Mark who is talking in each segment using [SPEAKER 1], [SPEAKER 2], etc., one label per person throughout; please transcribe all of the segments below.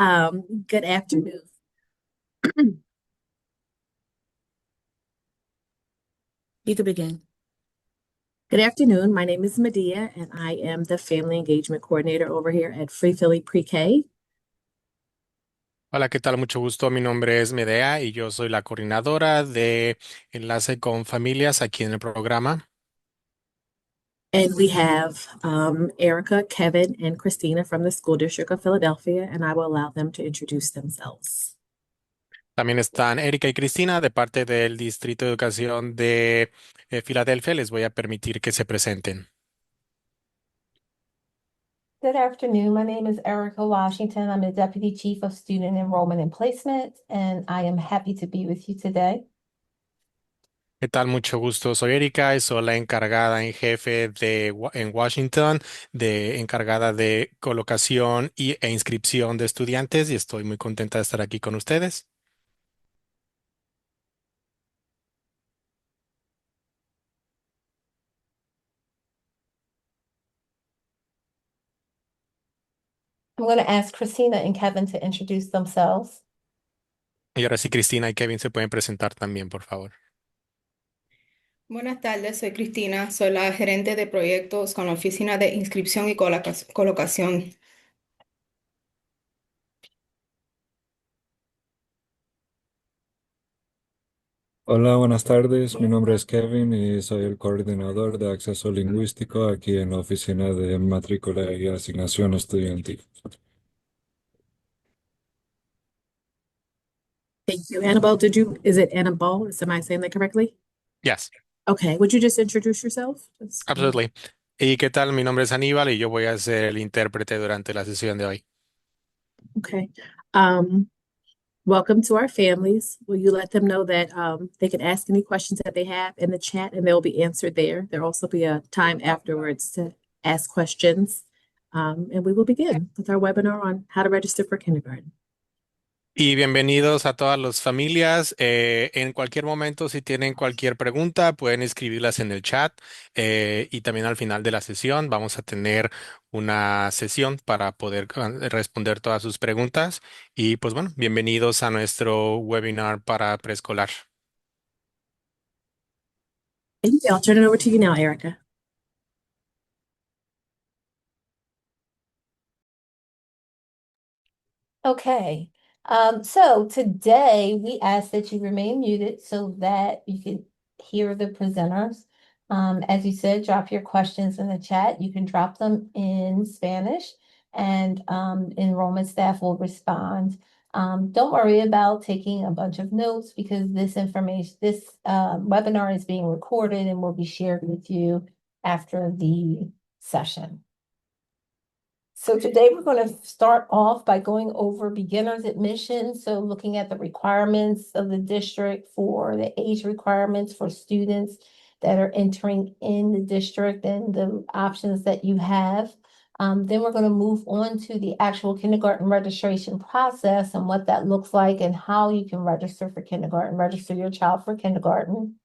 [SPEAKER 1] Good afternoon. You can begin. Good afternoon. My name is Medea, and I am the Family Engagement Coordinator over here at Free Philly Pre-K.
[SPEAKER 2] Hola, ¿qué tal? Mucho gusto. Mi nombre es Medea y yo soy la coordinadora de Enlace con Familias aquí en el programa.
[SPEAKER 1] And we have Erica, Kevin, and Christina from the School District of Philadelphia, and I will allow them to introduce themselves.
[SPEAKER 2] También están Erika y Cristina de parte del Distrito de Educación de Filadelfia. Les voy a permitir que se presenten.
[SPEAKER 3] Good afternoon. My name is Erica Washington. I'm the Deputy Chief of Student Enrollment and Placement, and I am happy to be with you today.
[SPEAKER 2] ¿Qué tal? Mucho gusto. Soy Erika y soy la encargada en jefe en Washington, encargada de colocación e inscripción de estudiantes y estoy muy contenta de estar aquí con ustedes.
[SPEAKER 3] I'm going to ask Christina and Kevin to introduce themselves.
[SPEAKER 2] Y ahora sí, Cristina y Kevin se pueden presentar también, por favor.
[SPEAKER 4] Buenas tardes, soy Cristina, soy la gerente de proyectos con la Oficina de Inscripción y Colocación.
[SPEAKER 5] Hola, buenas tardes. Mi nombre es Kevin y soy el coordinador de acceso lingüístico aquí en la oficina de matrícula y asignación estudiantil.
[SPEAKER 1] Thank you. Annabelle, is it Annabelle? Am I saying that correctly?
[SPEAKER 2] Yes.
[SPEAKER 1] Okay, would you just introduce yourself?
[SPEAKER 2] Absolutely. ¿Y qué tal? Mi nombre es Aníbal y yo voy a ser el intérprete durante la sesión de hoy.
[SPEAKER 1] Okay. Um, Welcome to our families. Will you let them know that they can ask any questions that they have in the chat and they'll be answered there? There'll also be a time afterwards to ask questions. And we will begin with our webinar on how to register for kindergarten.
[SPEAKER 2] Y bienvenidos a todas las familias. En cualquier momento, si tienen cualquier pregunta, pueden escribirlas en el chat. Y también al final de la sesión vamos a tener una sesión para poder responder todas sus preguntas. Y pues bueno, bienvenidos a nuestro webinar para preescolar.
[SPEAKER 1] Thank you. I'll turn it over to you now, Erica.
[SPEAKER 3] Okay. So today we ask that you remain muted so that you can hear the presenters. As you said, drop your questions in the chat. You can drop them in Spanish and enrollment staff will respond. Don't worry about taking a bunch of notes because this webinar is being recorded and will be shared with you after the session. So today we're going to start off by going over beginners admission. So looking at the requirements of the district for the age requirements for students that are entering in the district and the options that you have. Then we're going to move on to the actual kindergarten registration process and what that looks like and how you can register for kindergarten, register your child for kindergarten.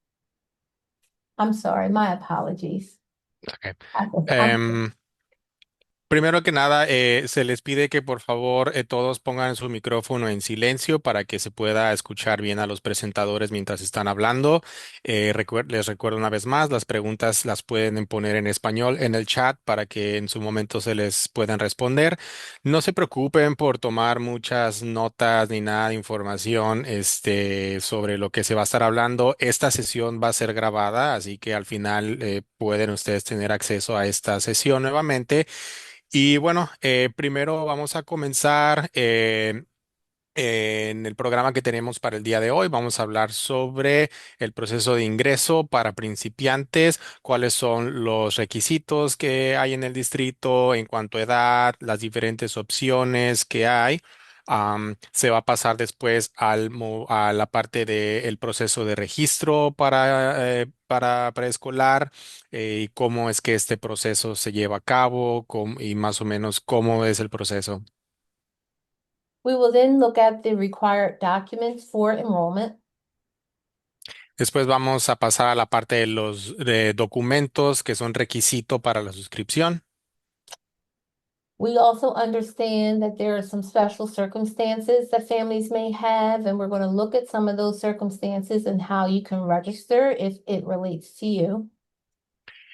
[SPEAKER 3] I'm sorry, my apologies.
[SPEAKER 2] Okay.
[SPEAKER 3] I'm
[SPEAKER 2] Primero que nada, se les pide que por favor todos pongan su micrófono en silencio para que se pueda escuchar bien a los presentadores mientras están hablando. Les recuerdo una vez más, las preguntas las pueden poner en español en el chat para que en su momento se les puedan responder. No se preocupen por tomar muchas notas ni nada de información sobre lo que se va a estar hablando. Esta sesión va a ser grabada, así que al final pueden ustedes tener acceso a esta sesión nuevamente. Y bueno, primero vamos a comenzar en el programa que tenemos para el día de hoy. Vamos a hablar sobre el proceso de ingreso para principiantes, cuáles son los requisitos que hay en el distrito en cuanto a edad, las diferentes opciones que hay. Se va a pasar después a la parte del proceso de registro para preescolar y cómo es que este proceso se lleva a cabo y más o menos cómo es el proceso.
[SPEAKER 3] We will then look at the required documents for enrollment.
[SPEAKER 2] Después vamos a pasar a la parte de los documentos que son requisito para la suscripción.
[SPEAKER 3] We also understand that there are some special circumstances that families may have, and we're going to look at some of those circumstances and how you can register if it relates to you.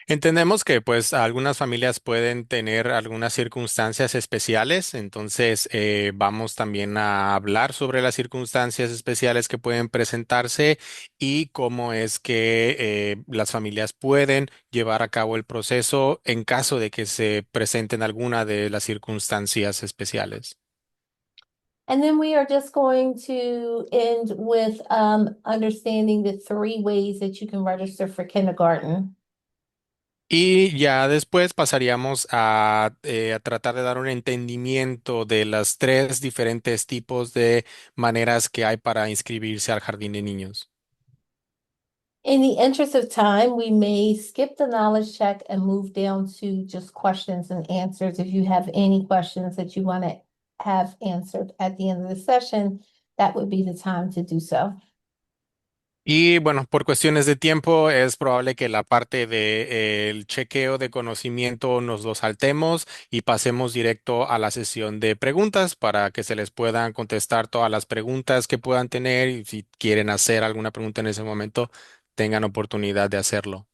[SPEAKER 2] Entendemos que pues algunas familias pueden tener algunas circunstancias especiales, entonces vamos también a hablar sobre las circunstancias especiales que pueden presentarse y cómo es que las familias pueden llevar a cabo el proceso en caso de que se presenten alguna de las circunstancias especiales.
[SPEAKER 3] And then we are just going to end with understanding the three ways that you can register for kindergarten.
[SPEAKER 2] Y ya después pasaríamos a tratar de dar un entendimiento de las tres diferentes tipos de maneras que hay para inscribirse al jardín de niños.
[SPEAKER 3] In the interest of time, we may skip the knowledge check and move down to just questions and answers. If you have any questions that you want to have answered at the end of the session, that would be the time to do so.
[SPEAKER 2] Y bueno, por cuestiones de tiempo es probable que la parte de, el chequeo de conocimiento nos lo saltemos y pasemos directo a la sesión de preguntas para que se les puedan contestar todas las preguntas que puedan tener y si quieren hacer alguna pregunta en ese momento, tengan oportunidad de hacerlo.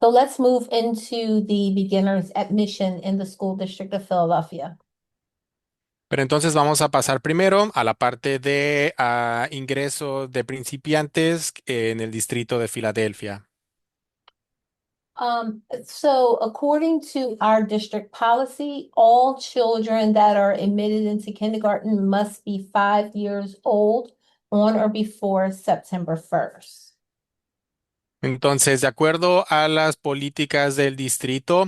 [SPEAKER 3] So let's move into the beginner's admission in the school district of Philadelphia.
[SPEAKER 2] Pero entonces vamos a pasar primero a la parte de ingreso de principiantes en el distrito de Filadelfia.
[SPEAKER 3] So according to our district policy, all children that are admitted into kindergarten must be 5 years old on or before September 1st.
[SPEAKER 2] Entonces, de acuerdo a las políticas del distrito,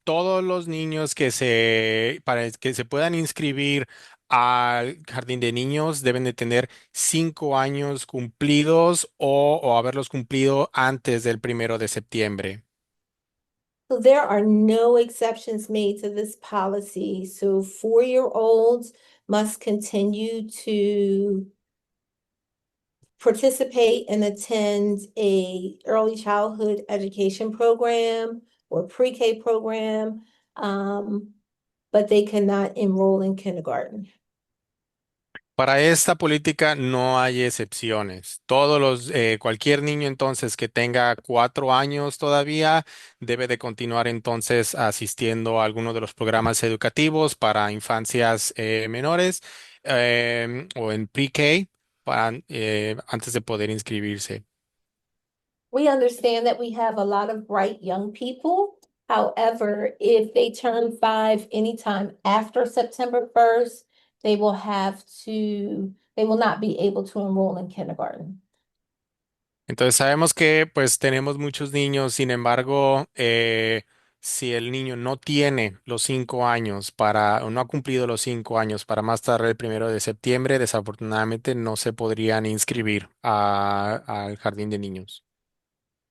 [SPEAKER 2] todos los niños para que se puedan inscribir al jardín de niños deben de tener 5 años cumplidos o haberlos cumplido antes del 1 de septiembre.
[SPEAKER 3] So there are no exceptions made to this policy. So 4-year-olds must continue to participate and attend a early childhood education program or pre-K program, but they cannot enroll in kindergarten.
[SPEAKER 2] Para esta política no hay excepciones. Cualquier niño entonces que tenga 4 años todavía debe de continuar entonces asistiendo a alguno de los programas educativos para infancias menores o en pre-K antes de poder inscribirse.
[SPEAKER 3] We understand that we have a lot of bright young people. However, if they turn 5 anytime after September 1st, they will not be able to enroll in kindergarten.
[SPEAKER 2] Entonces sabemos que pues tenemos muchos niños, sin embargo, si el niño no tiene los 5 años o no ha cumplido los 5 años para más tarde el 1 de septiembre, desafortunadamente no se podrían inscribir al jardín de niños.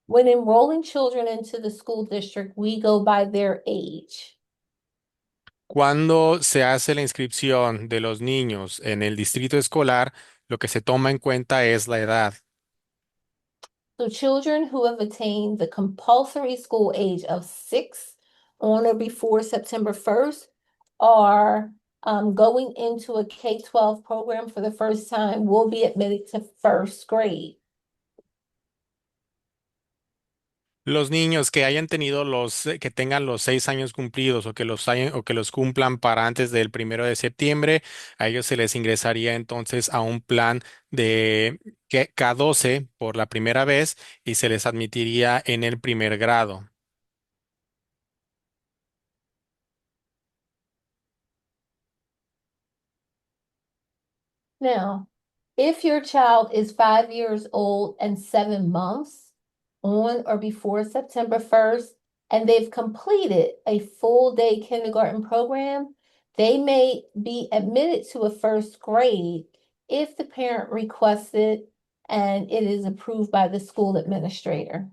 [SPEAKER 3] When enrolling children into the school district, we go by their age.
[SPEAKER 2] Cuando se hace la inscripción de los niños en el distrito escolar, lo que se toma en cuenta es la edad.
[SPEAKER 3] So children who have attained the compulsory school age of 6 on or before September 1st are going into a K-12 program for the first time will be admitted to first grade.
[SPEAKER 2] Los niños que hayan tenido que tengan los 6 años cumplidos o que los cumplan para antes del 1 de septiembre, a ellos se les ingresaría entonces a un plan de K12 por la primera vez y se les admitiría en el primer grado.
[SPEAKER 3] Now, if your child is 5 years old and 7 months on or before September 1st, and they've completed a full day kindergarten program, they may be admitted to a first grade if the parent requests it and it is approved by the school administrator.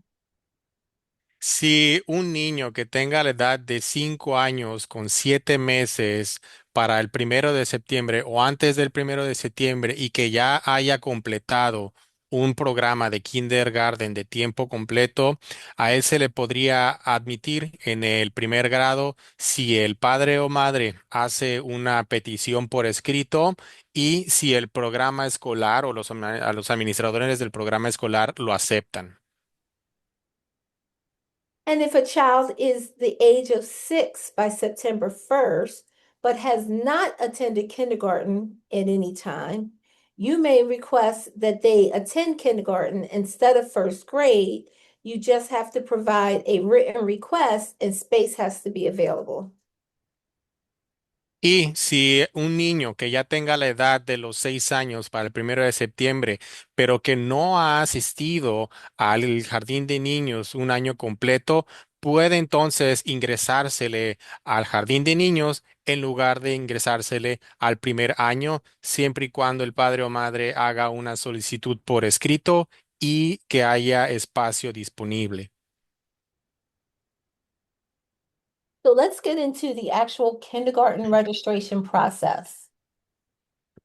[SPEAKER 2] Si un niño que tenga la edad de 5 años con 7 meses para el 1 de septiembre o antes del 1 de septiembre y que ya haya completado un programa de kindergarten de tiempo completo, a él se le podría admitir en el primer grado si el padre o madre hace una petición por escrito y si el programa escolar o a los administradores del programa escolar lo aceptan.
[SPEAKER 3] And if a child is the age of 6 by September 1st, but has not attended kindergarten at any time, you may request that they attend kindergarten instead of first grade. You just have to provide a written request and space has to be available.
[SPEAKER 2] Y si un niño que ya tenga la edad de los 6 años para el 1 de septiembre, pero que no ha asistido al jardín de niños un año completo, puede entonces ingresársele al jardín de niños en lugar de ingresársele al primer año, siempre y cuando el padre o madre haga una solicitud por escrito y que haya espacio disponible.
[SPEAKER 3] So let's get into the actual kindergarten registration process.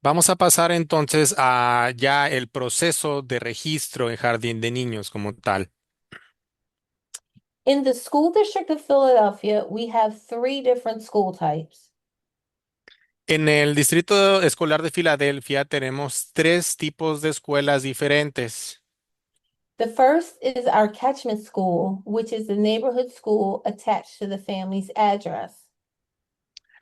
[SPEAKER 2] Vamos a pasar entonces a ya el proceso de registro en jardín de niños como tal.
[SPEAKER 3] In the school district of Philadelphia, we have 3 different school types.
[SPEAKER 2] En el Distrito Escolar de Filadelfia tenemos 3 tipos de escuelas diferentes.
[SPEAKER 3] The first is our catchment school, which is the neighborhood school attached to the family's address.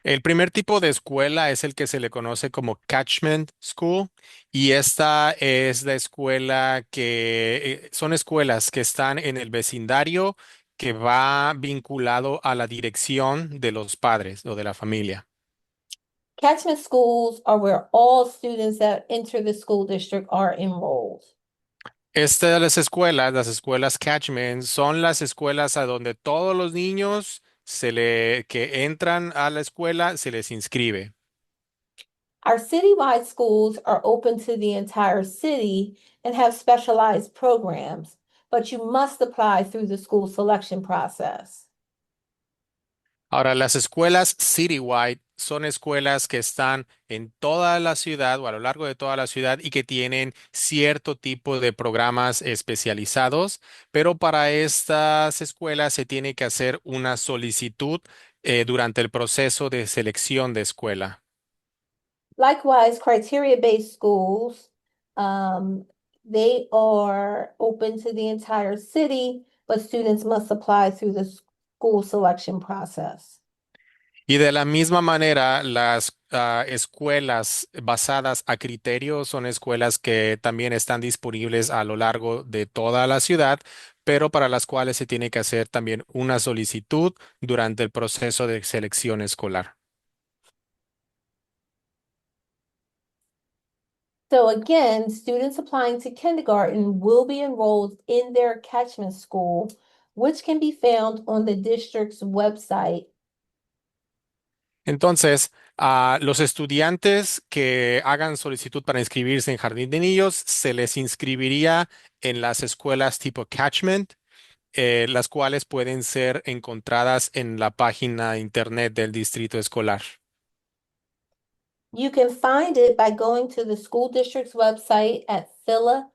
[SPEAKER 2] El primer tipo de escuela es el que se le conoce como Catchment School y esta es la escuela que son escuelas que están en el vecindario que va vinculado a la dirección de los padres o de la familia.
[SPEAKER 3] Catchment schools are where all students that enter the school district are enrolled.
[SPEAKER 2] Estas las escuelas Catchment, son las escuelas a donde todos los niños que entran a la escuela se les inscribe.
[SPEAKER 3] Our citywide schools are open to the entire city and have specialized programs, but you must apply through the school selection process.
[SPEAKER 2] Ahora, las escuelas Citywide son escuelas que están en toda la ciudad o a lo largo de toda la ciudad y que tienen cierto tipo de programas especializados, pero para estas escuelas se tiene que hacer una solicitud durante el proceso de selección de escuela.
[SPEAKER 3] Likewise, criteria-based schools, they are open to the entire city, but students must apply through the school selection process.
[SPEAKER 2] Y de la misma manera, las escuelas basadas a criterios son escuelas que también están disponibles a lo largo de toda la ciudad, pero para las cuales se tiene que hacer también una solicitud durante el proceso de selección escolar.
[SPEAKER 3] So again, students applying to kindergarten will be enrolled in their catchment school, which can be found on the district's website.
[SPEAKER 2] Entonces, a los estudiantes que hagan solicitud para inscribirse en Jardín de Niños, se les inscribiría en las escuelas tipo Catchment, las cuales pueden ser encontradas en la página de internet del distrito escolar.
[SPEAKER 3] You can find it by going to the school district's website at philasd.org.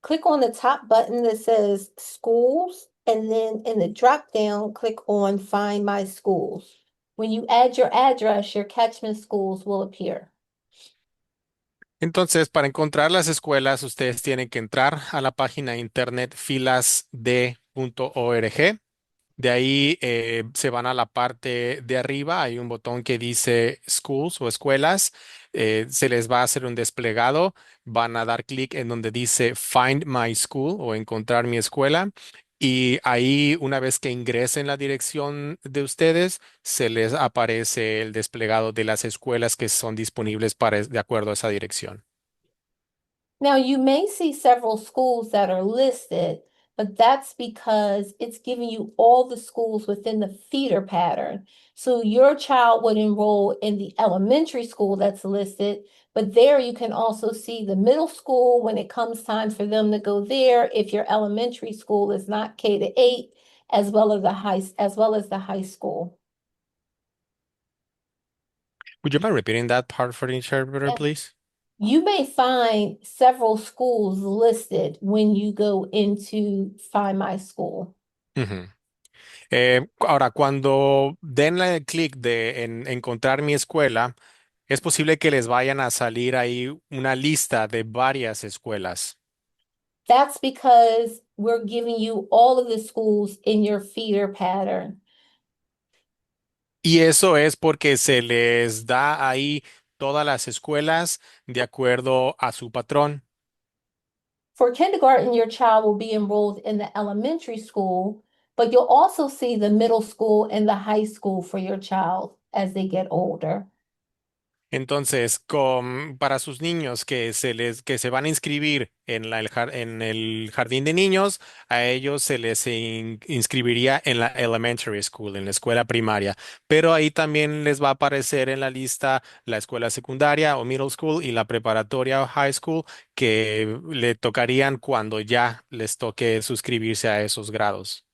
[SPEAKER 3] Click on the top button that says schools, and then in the drop down, click on Find My Schools. When you add your address, your catchment schools will appear.
[SPEAKER 2] Entonces, para encontrar las escuelas, ustedes tienen que entrar a la página de internet filasd.org. De ahí se van a la parte de arriba, hay un botón que dice Schools o escuelas. Se les va a hacer un desplegado. Van a dar clic en donde dice Find My School o encontrar mi escuela. Y ahí, una vez que ingresen la dirección de ustedes, se les aparece el desplegado de las escuelas que son disponibles de acuerdo a esa dirección.
[SPEAKER 3] Now, you may see several schools that are listed, but that's because it's giving you all the schools within the feeder pattern. So your child would enroll in the elementary school that's listed, but there you can also see the middle school when it comes time for them to go there if your elementary school is not K-8, as well as the high school.
[SPEAKER 2] Would you mind repeating that part for the interpreter,
[SPEAKER 3] Yes.
[SPEAKER 2] please?
[SPEAKER 3] You may find several schools listed when you go into Find My School.
[SPEAKER 2] Ujú. Ahora, cuando den el clic de en encontrar mi escuela, es posible que les vayan a salir ahí una lista de varias escuelas.
[SPEAKER 3] That's because we're giving you all of the schools in your feeder pattern.
[SPEAKER 2] Y eso es porque se les da ahí todas las escuelas de acuerdo a su patrón.
[SPEAKER 3] For kindergarten, your child will be enrolled in the elementary school, but you'll also see the middle school and the high school for your child as they get older.
[SPEAKER 2] Entonces, para sus niños que se van a inscribir en en el jardín de niños, a ellos se les inscribiría en la elementary school, en la escuela primaria. Pero ahí también les va a aparecer en la lista la escuela secundaria o middle school y la preparatoria o high school que le tocarían cuando ya les toque suscribirse a esos grados.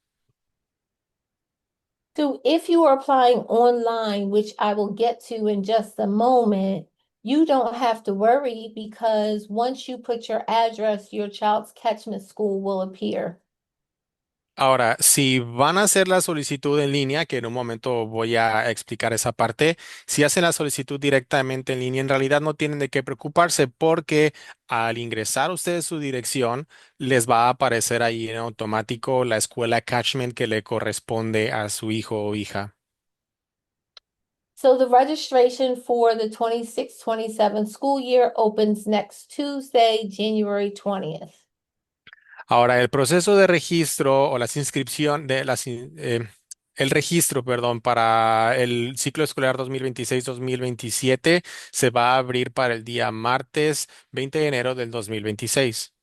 [SPEAKER 3] So if you are applying online, which I will get to in just a moment, you don't have to worry because once you put your address, your child's catchment school will appear.
[SPEAKER 2] Ahora, si van a hacer la solicitud en línea, que en un momento voy a explicar esa parte, si hacen la solicitud directamente en línea, en realidad no tienen de qué preocuparse porque al ingresar ustedes su dirección, les va a aparecer ahí en automático la escuela catchment que le corresponde a su hijo o hija.
[SPEAKER 3] So the registration for the 26-27 school year opens next Tuesday, January 20th.
[SPEAKER 2] Ahora, el proceso de registro o las inscripción de el registro, perdón, para el ciclo escolar 2026-2027 se va a abrir para el día martes 20 de enero del 2026.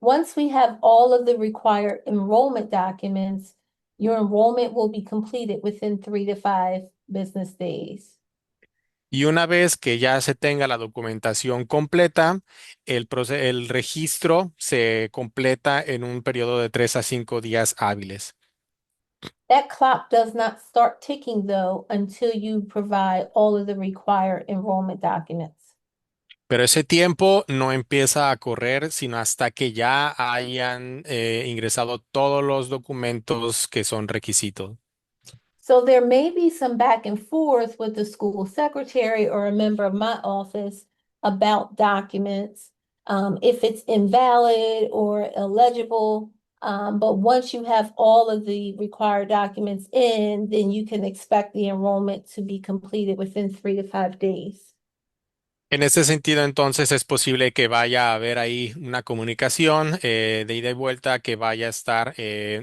[SPEAKER 3] Once we have all of the required enrollment documents, your enrollment will be completed within 3 to 5 business days.
[SPEAKER 2] Y una vez que ya se tenga la documentación completa, el registro se completa en un periodo de 3 a 5 días hábiles.
[SPEAKER 3] That clock does not start ticking though until you provide all of the required enrollment documents.
[SPEAKER 2] Pero ese tiempo no empieza a correr sino hasta que ya hayan ingresado todos los documentos que son requisitos.
[SPEAKER 3] So there may be some back and forth with the school secretary or a member of my office about documents, if it's invalid or illegible. But once you have all of the required documents in, then you can expect the enrollment to be completed within 3 to 5 days.
[SPEAKER 2] En ese sentido, entonces es posible que vaya a haber ahí una comunicación de ida y vuelta, que vaya a estar,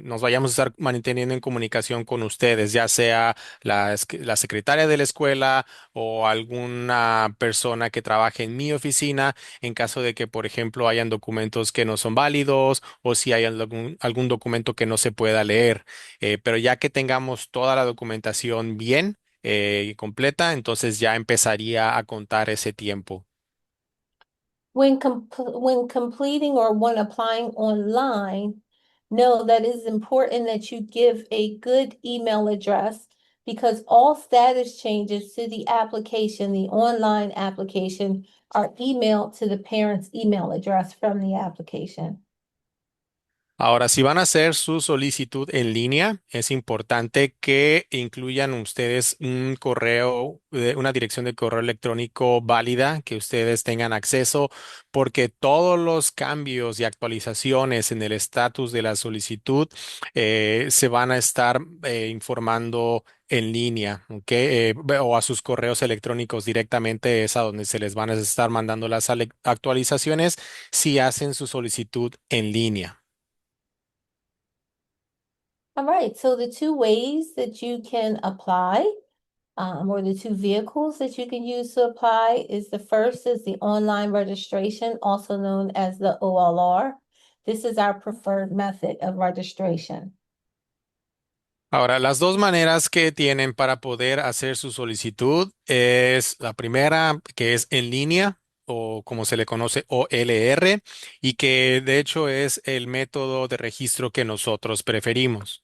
[SPEAKER 2] nos vayamos a estar manteniendo en comunicación con ustedes, ya sea la secretaria de la escuela o alguna persona que trabaje en mi oficina, en caso de que, por ejemplo, hayan documentos que no son válidos o si hay algún documento que no se pueda leer. Pero ya que tengamos toda la documentación bien completa, entonces ya empezaría a contar ese tiempo.
[SPEAKER 3] When completing or when applying online, know that it is important that you give a good email address because all status changes to the application, the online application, are emailed to the parent's email address from the application.
[SPEAKER 2] Ahora, si van a hacer su solicitud en línea, es importante que incluyan ustedes un correo, una dirección de correo electrónico válida que ustedes tengan acceso, porque todos los cambios y actualizaciones en el estatus de la solicitud se van a estar informando en línea, ¿ok? O a sus correos electrónicos directamente es a donde se les van a estar mandando las actualizaciones si hacen su solicitud en línea.
[SPEAKER 3] All right, so the two ways that you can apply, or the two vehicles that you can use to apply is the first is the online registration, also known as the OLR. This is our preferred method of registration.
[SPEAKER 2] Ahora, las dos maneras que tienen para poder hacer su solicitud es la primera, que es en línea o como se le conoce OLR, y que de hecho es el método de registro que nosotros preferimos.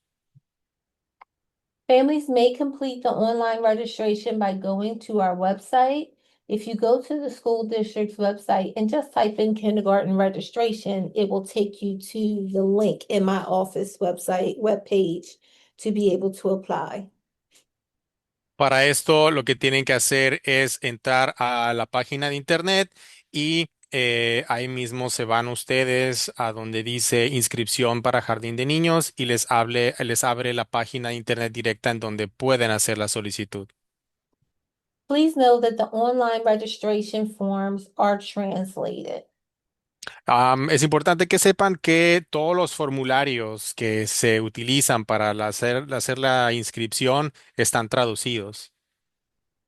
[SPEAKER 3] Families may complete the online registration by going to our website, If you go to the school district's website and just type in kindergarten registration, it will take you to the link in my office webpage to be able to apply.
[SPEAKER 2] Para esto, lo que tienen que hacer es entrar a la página de internet y ahí mismo se van ustedes a donde dice inscripción para jardín de niños y les abre la página de internet directa en donde pueden hacer la solicitud.
[SPEAKER 3] Please know that the online registration forms are translated.
[SPEAKER 2] Es importante que sepan que todos los formularios que se utilizan para hacer la inscripción están traducidos.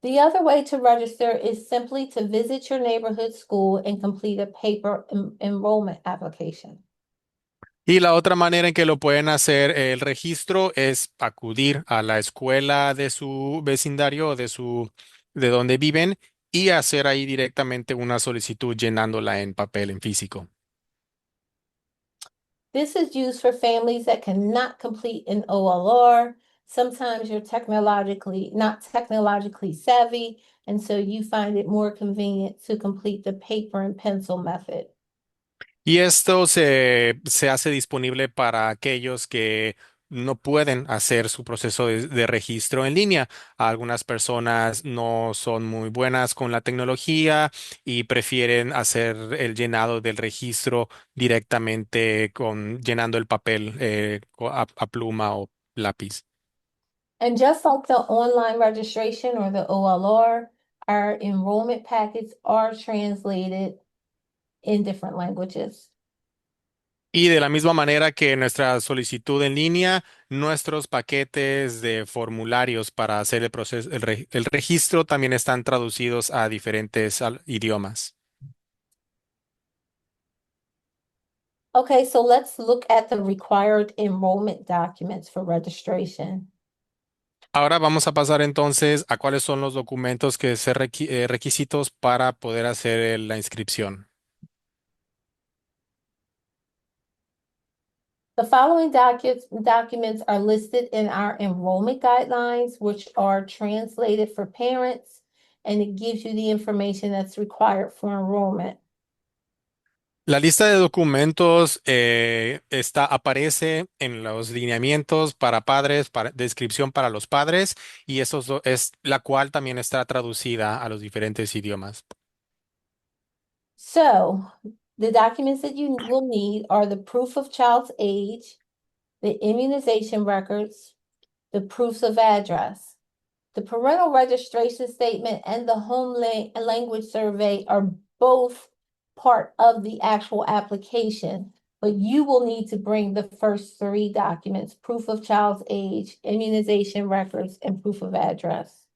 [SPEAKER 3] The other way to register is simply to visit your neighborhood school and complete a paper enrollment application.
[SPEAKER 2] Y la otra manera en que lo pueden hacer el registro es acudir a la escuela de su vecindario o de donde viven y hacer ahí directamente una solicitud llenándola en papel, en físico.
[SPEAKER 3] This is used for families that cannot complete an OLR. Sometimes you're not technologically savvy, and so you find it more convenient to complete the paper and pencil method.
[SPEAKER 2] Y esto se hace disponible para aquellos que no pueden hacer su proceso de registro en línea. Algunas personas no son muy buenas con la tecnología y prefieren hacer el llenado del registro directamente llenando el papel a pluma o lápiz.
[SPEAKER 3] And just like the online registration or the OLR, our enrollment packets are translated in different languages.
[SPEAKER 2] Y de la misma manera que nuestra solicitud en línea, nuestros paquetes de formularios para hacer el proceso, el registro también están traducidos a diferentes idiomas.
[SPEAKER 3] Okay, so let's look at the required enrollment documents for registration.
[SPEAKER 2] Ahora vamos a pasar entonces a cuáles son los documentos que ser requisitos para poder hacer la inscripción.
[SPEAKER 3] The following documents are listed in our enrollment guidelines, which are translated for parents, and it gives you the information that's required for enrollment.
[SPEAKER 2] La lista de documentos aparece en los lineamientos para padres, para descripción para los padres, y es la cual también está traducida a los diferentes idiomas.
[SPEAKER 3] So, the documents that you will need are the proof of child's age, the immunization records, the proofs of address. The parental registration statement and the home language survey are both part of the actual application, but you will need to bring the first three documents: proof of child's age, immunization records, and proof of address.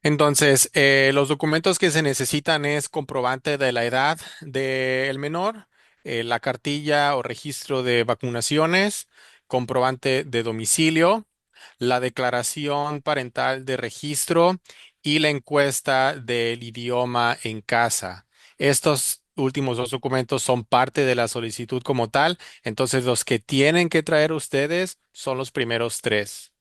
[SPEAKER 2] Entonces, los documentos que se necesitan es comprobante de la edad del menor, la cartilla o registro de vacunaciones, comprobante de domicilio, la declaración parental de registro y la encuesta del idioma en casa. Estos últimos dos documentos son parte de la solicitud como tal, entonces los que tienen que traer ustedes son los primeros tres.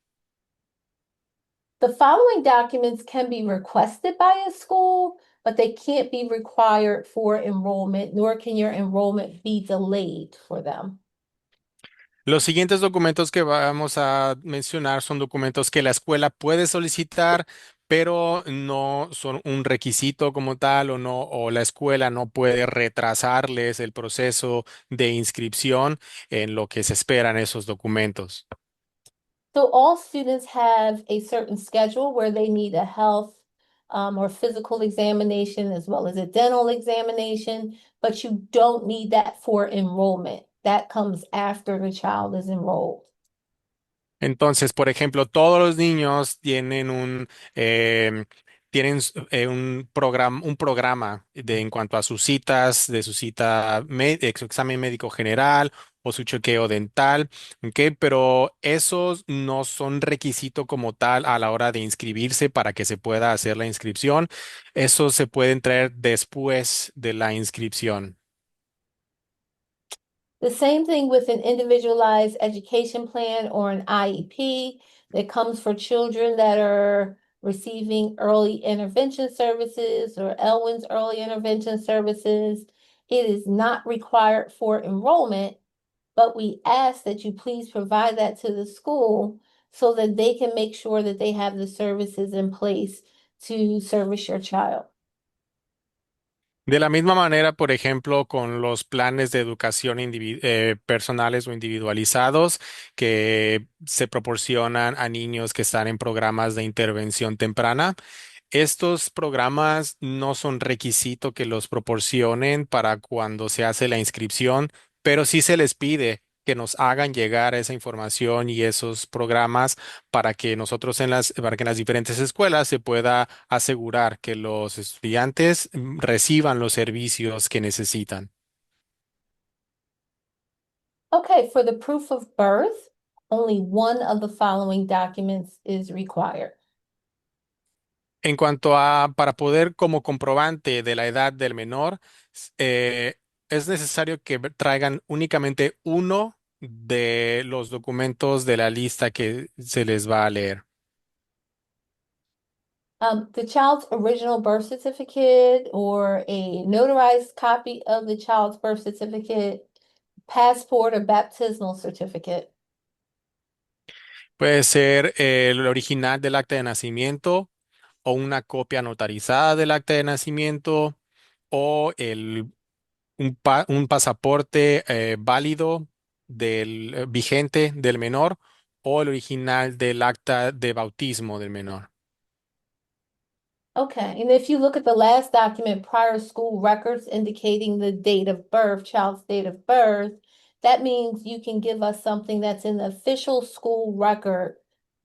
[SPEAKER 3] The following documents can be requested by a school, but they can't be required for enrollment, nor can your enrollment be delayed for them.
[SPEAKER 2] Los siguientes documentos que vamos a mencionar son documentos que la escuela puede solicitar, pero no son un requisito como tal o la escuela no puede retrasarles el proceso de inscripción en lo que se esperan esos documentos.
[SPEAKER 3] So all students have a certain schedule where they need a health or physical examination as well as a dental examination, but you don't need that for enrollment. That comes after the child is enrolled.
[SPEAKER 2] Entonces, por ejemplo, todos los niños un programa en cuanto a sus citas, de su su examen médico general o su chequeo dental, ¿ok? Pero esos no son requisito como tal a la hora de inscribirse para que se pueda hacer la inscripción. Esos se pueden traer después de la inscripción.
[SPEAKER 3] The same thing with an individualized education plan or an IEP that comes for children that are receiving early intervention services or Elwyn's early intervention services. It is not required for enrollment, but we ask that you please provide that to the school so that they can make sure that they have the services in place to service your child.
[SPEAKER 2] De la misma manera, por ejemplo, con los planes de educación personales o individualizados que se proporcionan a niños que están en programas de intervención temprana. Estos programas no son requisito que los proporcionen para cuando se hace la inscripción, pero sí se les pide que nos hagan llegar esa información y esos programas para que nosotros para que en las diferentes escuelas se pueda asegurar que los estudiantes reciban los servicios que necesitan.
[SPEAKER 3] Okay, for the proof of birth, only one of the following documents is required.
[SPEAKER 2] En cuanto a para poder como comprobante de la edad del menor, es necesario que traigan únicamente uno de los documentos de la lista que se les va a leer.
[SPEAKER 3] The child's original birth certificate or a notarized copy of the child's birth certificate, passport or baptismal certificate.
[SPEAKER 2] Puede ser el original del acta de nacimiento o una copia notarizada del acta de nacimiento o un pasaporte válido vigente del menor o el original del acta de bautismo del menor.
[SPEAKER 3] Okay, and if you look at the last document, prior school records indicating the date of birth, child's date of birth, that means you can give us something that's in the official school record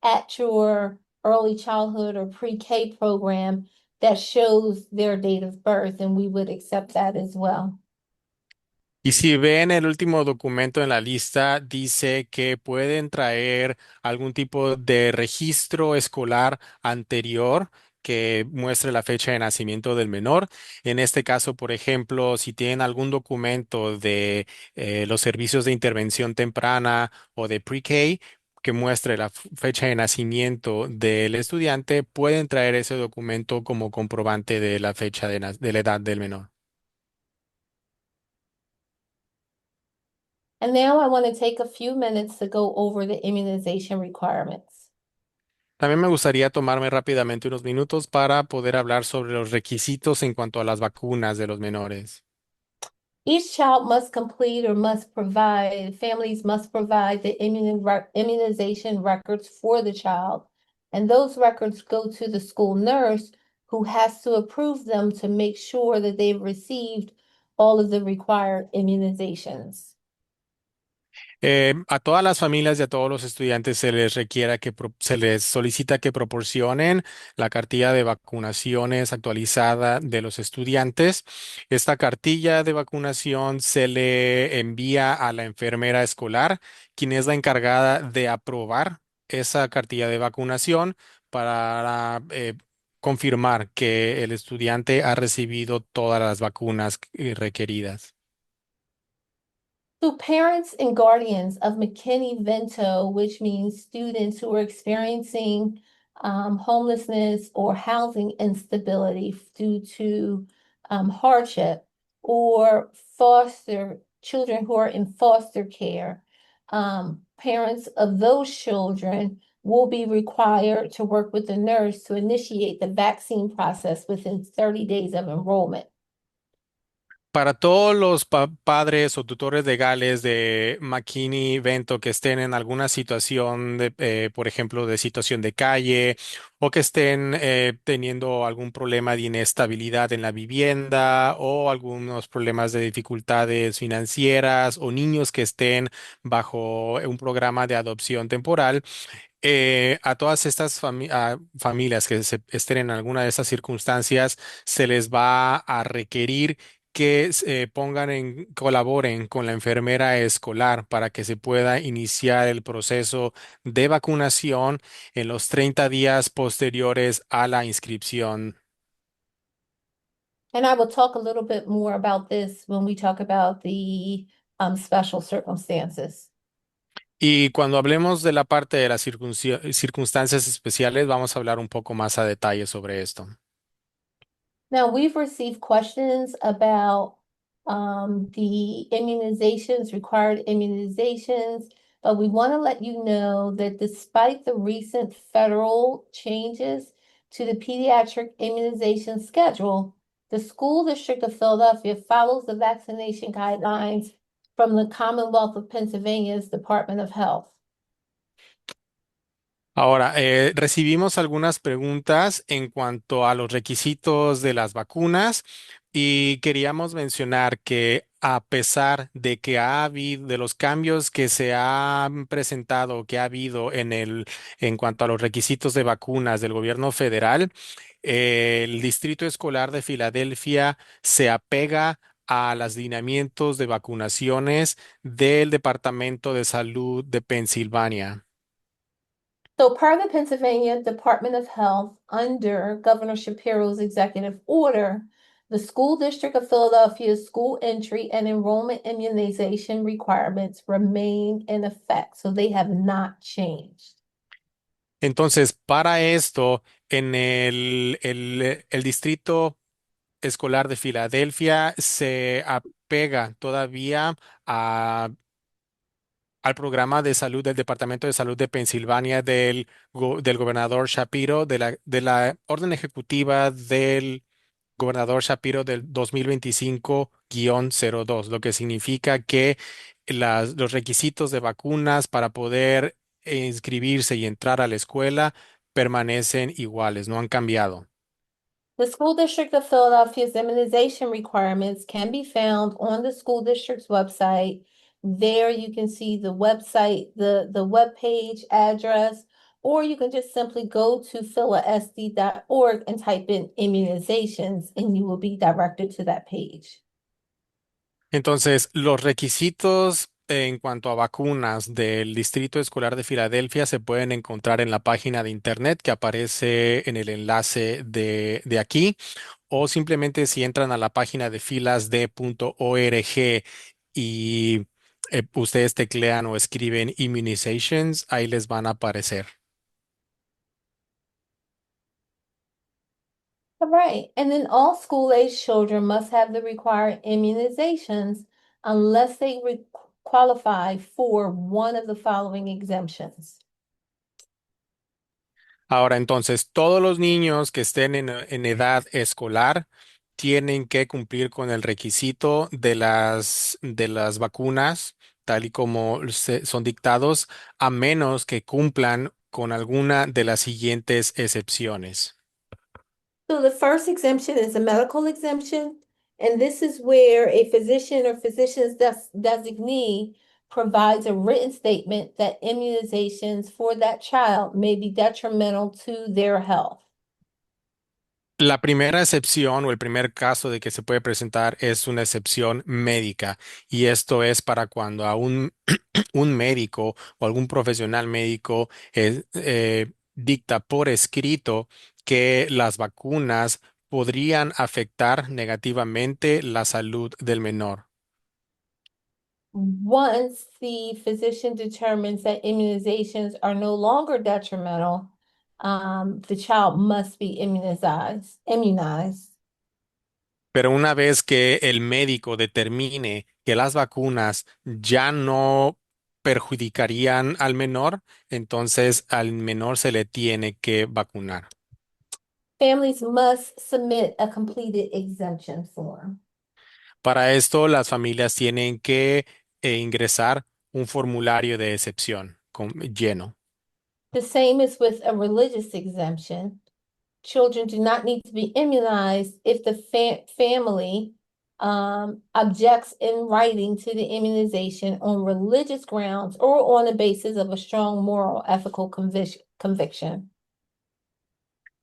[SPEAKER 3] at your early childhood or pre-K program that shows their date of birth, and we would accept that as well.
[SPEAKER 2] Y si ven el último documento en la lista, dice que pueden traer algún tipo de registro escolar anterior que muestre la fecha de nacimiento del menor. En este caso, por ejemplo, si tienen algún documento de los servicios de intervención temprana o de pre-K que muestre la fecha de nacimiento del estudiante, pueden traer ese documento como comprobante de la fecha de la edad del menor.
[SPEAKER 3] And now I want to take a few minutes to go over the immunization requirements.
[SPEAKER 2] También me gustaría tomarme rápidamente unos minutos para poder hablar sobre los requisitos en cuanto a las vacunas de los menores.
[SPEAKER 3] Each child must complete or must provide, families must provide the immunization records for the child. And those records go to the school nurse who has to approve them to make sure that they've received all of the required immunizations.
[SPEAKER 2] A todas las familias y a todos los estudiantes se les se les solicita que proporcionen la cartilla de vacunaciones actualizada de los estudiantes. Esta cartilla de vacunación se le envía a la enfermera escolar, quien es la encargada de aprobar esa cartilla de vacunación para confirmar que el estudiante ha recibido todas las vacunas requeridas.
[SPEAKER 3] So parents and guardians of McKinney-Vento, which means students who are experiencing homelessness or housing instability due to hardship, or foster children who are in foster care, parents of those children will be required to work with the nurse to initiate the vaccine process within 30 days of enrollment.
[SPEAKER 2] Para todos los padres o tutores legales de McKinney Vento que estén en alguna situación por ejemplo, de situación de calle o que estén teniendo algún problema de inestabilidad en la vivienda o algunos problemas de dificultades financieras o niños que estén bajo un programa de adopción temporal, a todas estas familias que estén en alguna de estas circunstancias, se les va a requerir que colaboren con la enfermera escolar para que se pueda iniciar el proceso de vacunación en los 30 días posteriores a la inscripción.
[SPEAKER 3] And I will talk a little bit more about this when we talk about the special circumstances.
[SPEAKER 2] Y cuando hablemos de la parte de las circunstancias especiales, vamos a hablar un poco más a detalle sobre esto.
[SPEAKER 3] Now, we've received questions about the immunizations, required immunizations, but we want to let you know that despite the recent federal changes to the pediatric immunization schedule, the School District of Philadelphia follows the vaccination guidelines from the Commonwealth of Pennsylvania's Department of Health.
[SPEAKER 2] Ahora, recibimos algunas preguntas en cuanto a los requisitos de las vacunas y queríamos mencionar que a pesar de que ha habido, de los cambios que se han presentado, que ha habido en cuanto a los requisitos de vacunas del gobierno federal, el Distrito Escolar de Filadelfia se apega a los lineamientos de vacunaciones del Departamento de Salud de Pensilvania.
[SPEAKER 3] So per the Pennsylvania Department of Health, under Governor Shapiro's executive order, the School District of Philadelphia's school entry and enrollment immunization requirements remain in effect, so they have not changed.
[SPEAKER 2] Entonces, para esto, en el Distrito Escolar de Filadelfia se apega todavía a- al programa de salud del Departamento de Salud de Pensilvania del gobernador Shapiro, de la orden ejecutiva del gobernador Shapiro del 2025-02, lo que significa que los requisitos de vacunas para poder inscribirse y entrar a la escuela permanecen iguales, no han cambiado.
[SPEAKER 3] The School District of Philadelphia's immunization requirements can be found on the school district's website. There you can see the website, the webpage address, or you can just simply go to philasd.org and type in immunizations and you will be directed to that page.
[SPEAKER 2] Entonces, los requisitos en cuanto a vacunas del Distrito Escolar de Filadelfia se pueden encontrar en la página de internet que aparece en el enlace de aquí, o simplemente si entran a la página de filasd.org y ustedes teclean o escriben immunizations, ahí les van a aparecer.
[SPEAKER 3] All right, and then all school-age children must have the required immunizations unless they qualify for one of the following exemptions.
[SPEAKER 2] Ahora, entonces, todos los niños que estén en edad escolar tienen que cumplir con el requisito de las vacunas, tal y como son dictados, a menos que cumplan con alguna de las siguientes excepciones.
[SPEAKER 3] So the first exemption is a medical exemption, and this is where a physician or physician's designee provides a written statement that immunizations for that child may be detrimental to their health.
[SPEAKER 2] La primera excepción o el primer caso de que se puede presentar es una excepción médica, y esto es para cuando a un médico o algún profesional médico dicta por escrito que las vacunas podrían afectar negativamente la salud del menor.
[SPEAKER 3] Once the physician determines that immunizations are no longer detrimental, the child must be immunized.
[SPEAKER 2] Pero una vez que el médico determine que las vacunas ya no perjudicarían al menor, entonces al menor se le tiene que vacunar.
[SPEAKER 3] Families must submit a completed exemption form.
[SPEAKER 2] Para esto, las familias tienen que ingresar un formulario de excepción lleno.
[SPEAKER 3] The same is with a religious exemption. Children do not need to be immunized if the family objects in writing to the immunization on religious grounds or on the basis of a strong moral ethical conviction.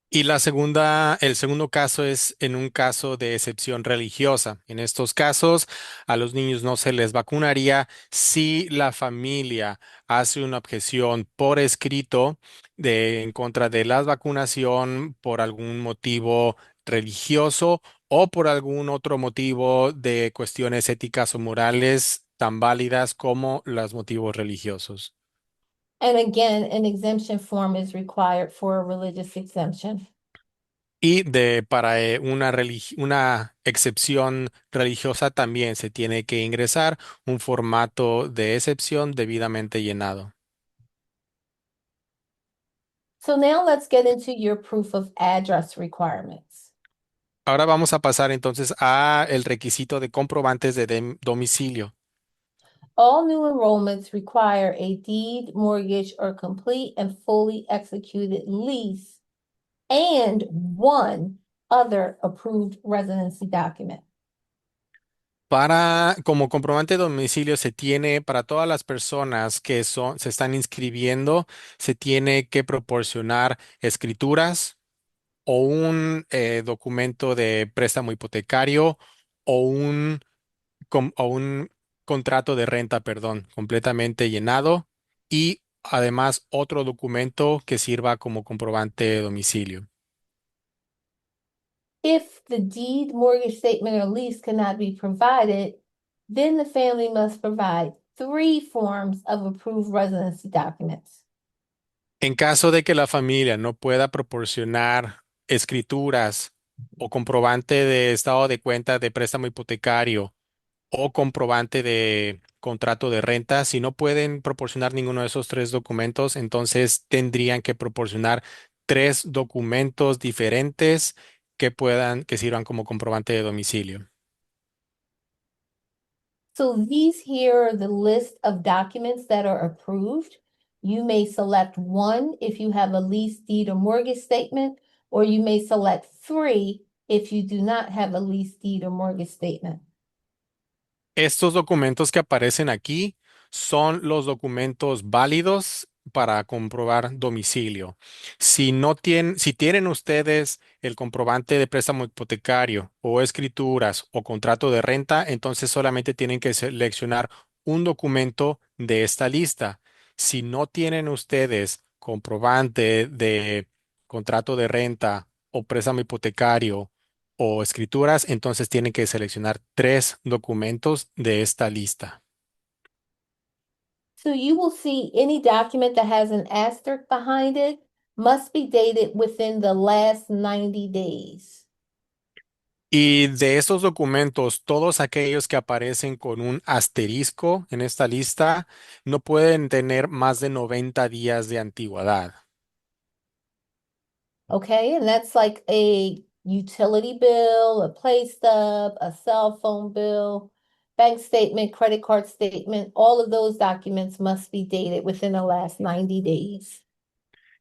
[SPEAKER 2] Y el segundo caso es en un caso de excepción religiosa. En estos casos, a los niños no se les vacunaría si la familia hace una objeción por escrito en contra de la vacunación por algún motivo religioso o por algún otro motivo de cuestiones éticas o morales tan válidas como los motivos religiosos.
[SPEAKER 3] And again, an exemption form is required for a religious exemption.
[SPEAKER 2] Y para una excepción religiosa también se tiene que ingresar un formato de excepción debidamente llenado.
[SPEAKER 3] So now let's get into your proof of address requirements.
[SPEAKER 2] Ahora vamos a pasar entonces a el requisito de comprobantes de domicilio.
[SPEAKER 3] All new enrollments require a deed, mortgage, or complete and fully executed lease and one other approved residency document.
[SPEAKER 2] Como comprobante de domicilio se tiene para todas las personas que se están inscribiendo, se tiene que proporcionar escrituras o un documento de préstamo hipotecario o o un contrato de renta, perdón, completamente llenado y además otro documento que sirva como comprobante de domicilio.
[SPEAKER 3] If the deed, mortgage statement, or lease cannot be provided, then the family must provide 3 forms of approved residency documents.
[SPEAKER 2] En caso de que la familia no pueda proporcionar escrituras o comprobante de estado de cuenta de préstamo hipotecario o comprobante de contrato de renta, si no pueden proporcionar ninguno de esos tres documentos, entonces tendrían que proporcionar tres documentos diferentes que sirvan como comprobante de domicilio.
[SPEAKER 3] So these here are the list of documents that are approved. You may select one if you have a lease deed or mortgage statement, or you may select 3 if you do not have a lease deed or mortgage statement.
[SPEAKER 2] Estos documentos que aparecen aquí son los documentos válidos para comprobar domicilio. Si tienen ustedes el comprobante de préstamo hipotecario o escrituras o contrato de renta, entonces solamente tienen que seleccionar un documento de esta lista. Si no tienen ustedes comprobante de contrato de renta o préstamo hipotecario, o escrituras, entonces tienen que seleccionar tres documentos de esta lista.
[SPEAKER 3] So you will see any document that has an asterisk behind it must be dated within the last 90 days.
[SPEAKER 2] Y de estos documentos, todos aquellos que aparecen con un asterisco en esta lista no pueden tener más de 90 días de antigüedad.
[SPEAKER 3] Okay, and that's like a utility bill, a pay stub, a cell phone bill, bank statement, credit card statement, all of those documents must be dated within the last 90 days.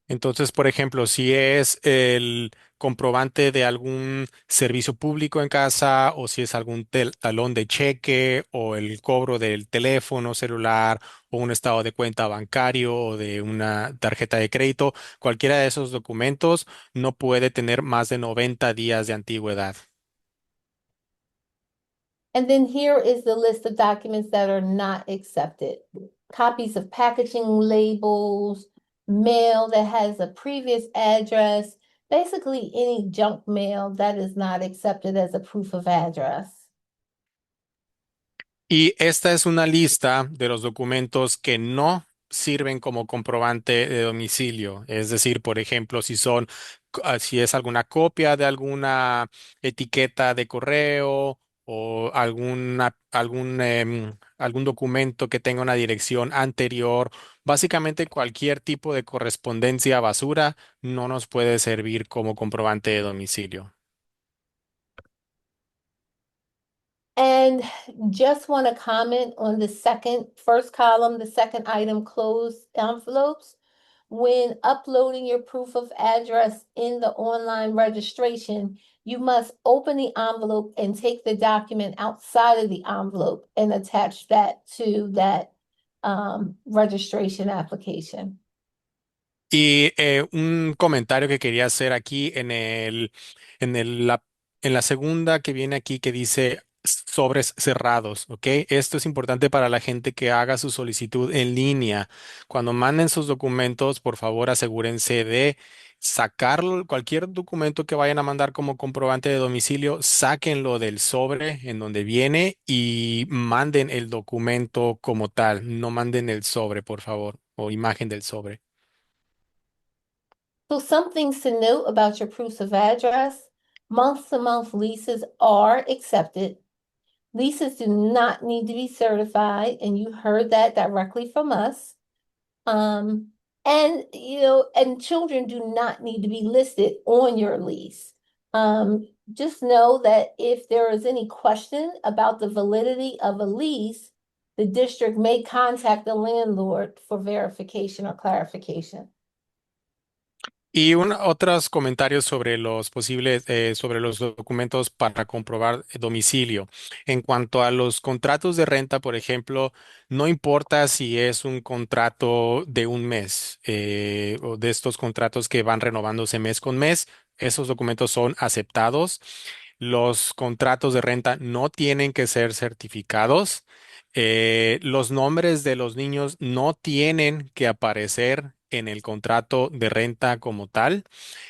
[SPEAKER 2] Entonces, por ejemplo, si es el comprobante de algún servicio público en casa o si es algún talón de cheque o el cobro del teléfono celular o un estado de cuenta bancario o de una tarjeta de crédito, cualquiera de esos documentos no puede tener más de 90 días de antigüedad.
[SPEAKER 3] And then here is the list of documents that are not accepted. Copies of packaging labels, mail that has a previous address, basically any junk mail that is not accepted as a proof of address.
[SPEAKER 2] Y esta es una lista de los documentos que no sirven como comprobante de domicilio. Es decir, por ejemplo, si es alguna copia de alguna etiqueta de correo o algún documento que tenga una dirección anterior, básicamente cualquier tipo de correspondencia basura no nos puede servir como comprobante de domicilio.
[SPEAKER 3] And just want to comment on the first column, the second item, closed envelopes. When uploading your proof of address in the online registration, you must open the envelope and take the document outside of the envelope and attach that to that registration application.
[SPEAKER 2] Y un comentario que quería hacer aquí en en la segunda que viene aquí que dice sobres cerrados, ¿ok? Esto es importante para la gente que haga su solicitud en línea. Cuando manden sus documentos, por favor, asegúrense de sacarlo, cualquier documento que vayan a mandar como comprobante de domicilio, sáquenlo del sobre en donde viene y manden el documento como tal, no manden el sobre, por favor. o imagen del sobre.
[SPEAKER 3] So some things to note about your proofs of address. Month-to-month leases are accepted. Leases do not need to be certified, and you heard that directly from us. And and children do not need to be listed on your lease. Just know that if there is any question about the validity of a lease, the district may contact the landlord for verification or clarification.
[SPEAKER 2] Y otros comentarios sobre los posibles, sobre los documentos para comprobar domicilio. En cuanto a los contratos de renta, por ejemplo, no importa si es un contrato de un mes o de estos contratos que van renovándose mes con mes, esos documentos son aceptados. Los contratos de renta no tienen que ser certificados. Los nombres de los niños no tienen que aparecer en el contrato de renta como tal.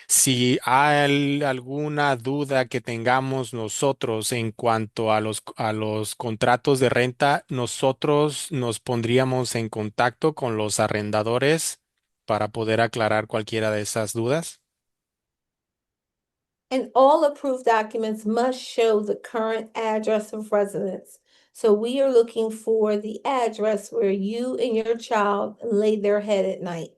[SPEAKER 2] Si hay alguna duda que tengamos nosotros en cuanto a los contratos de renta, nosotros nos pondríamos en contacto con los arrendadores para poder aclarar cualquiera de esas dudas.
[SPEAKER 3] And all approved documents must show the current address of residence. So we are looking for the address where you and your child lay their head at night.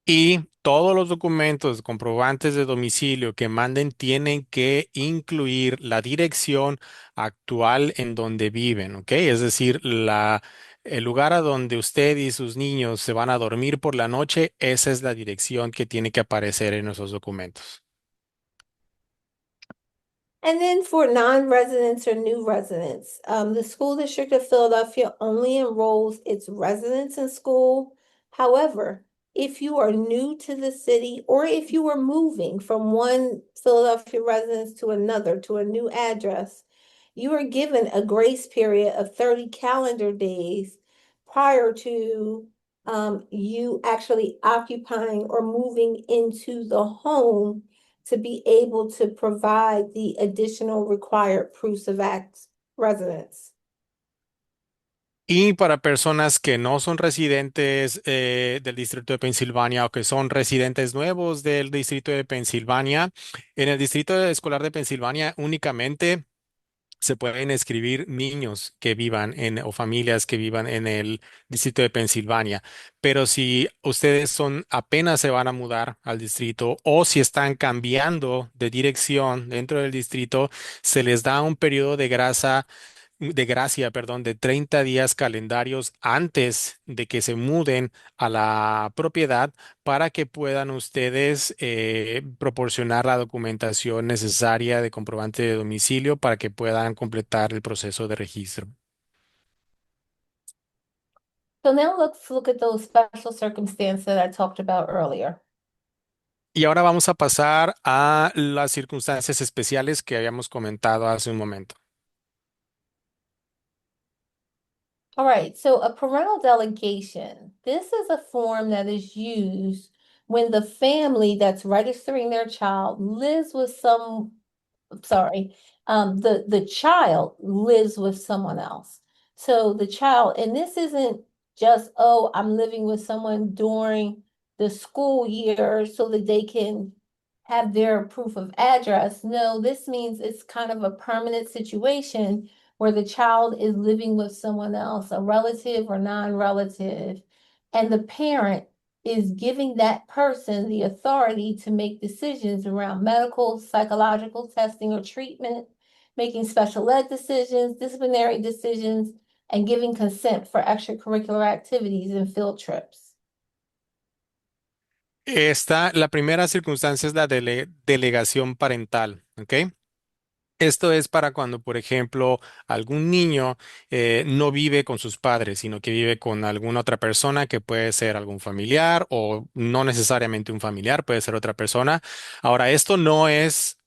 [SPEAKER 2] Y todos los documentos comprobantes de domicilio que manden tienen que incluir la dirección actual en donde viven, ¿ok? Es decir, el lugar a donde usted y sus niños se van a dormir por la noche, esa es la dirección que tiene que aparecer en esos documentos.
[SPEAKER 3] And then for non-residents or new residents, the School District of Philadelphia only enrolls its residents in school. However, if you are new to the city or if you are moving from one Philadelphia residence to another to a new address, you are given a grace period of 30 calendar days prior to you actually occupying or moving into the home to be able to provide the additional required proofs of residence.
[SPEAKER 2] Y para personas que no son residentes del Distrito de Pensilvania o que son residentes nuevos del Distrito de Pensilvania, en el Distrito Escolar de Pensilvania únicamente se pueden escribir niños que vivan o familias que vivan en el Distrito de Pensilvania. Pero si ustedes apenas se van a mudar al distrito o si están cambiando de dirección dentro del distrito, se les da un periodo de gracia, perdón, de 30 días calendarios antes de que se muden a la propiedad para que puedan ustedes proporcionar la documentación necesaria de comprobante de domicilio para que puedan completar el proceso de registro.
[SPEAKER 3] So now let's look at those special circumstances that I talked about earlier.
[SPEAKER 2] Y ahora vamos a pasar a las circunstancias especiales que habíamos comentado hace un momento.
[SPEAKER 3] All right, so a parental delegation. This is a form that is used when the family that's registering their child lives with the child lives with someone else. So the child, and this isn't just, oh, I'm living with someone during the school year so that they can have their proof of address. No, this means it's kind of a permanent situation where the child is living with someone else, a relative or non-relative, and the parent is giving that person the authority to make decisions around medical, psychological testing or treatment, making special ed decisions, disciplinary decisions, and giving consent for extracurricular activities and field trips.
[SPEAKER 2] La primera circunstancia es la delegación parental, ¿ok? Esto es para cuando, por ejemplo, algún niño no vive con sus padres, sino que vive con alguna otra persona que puede ser algún familiar o no necesariamente un familiar, puede ser otra persona. Ahora, esto no es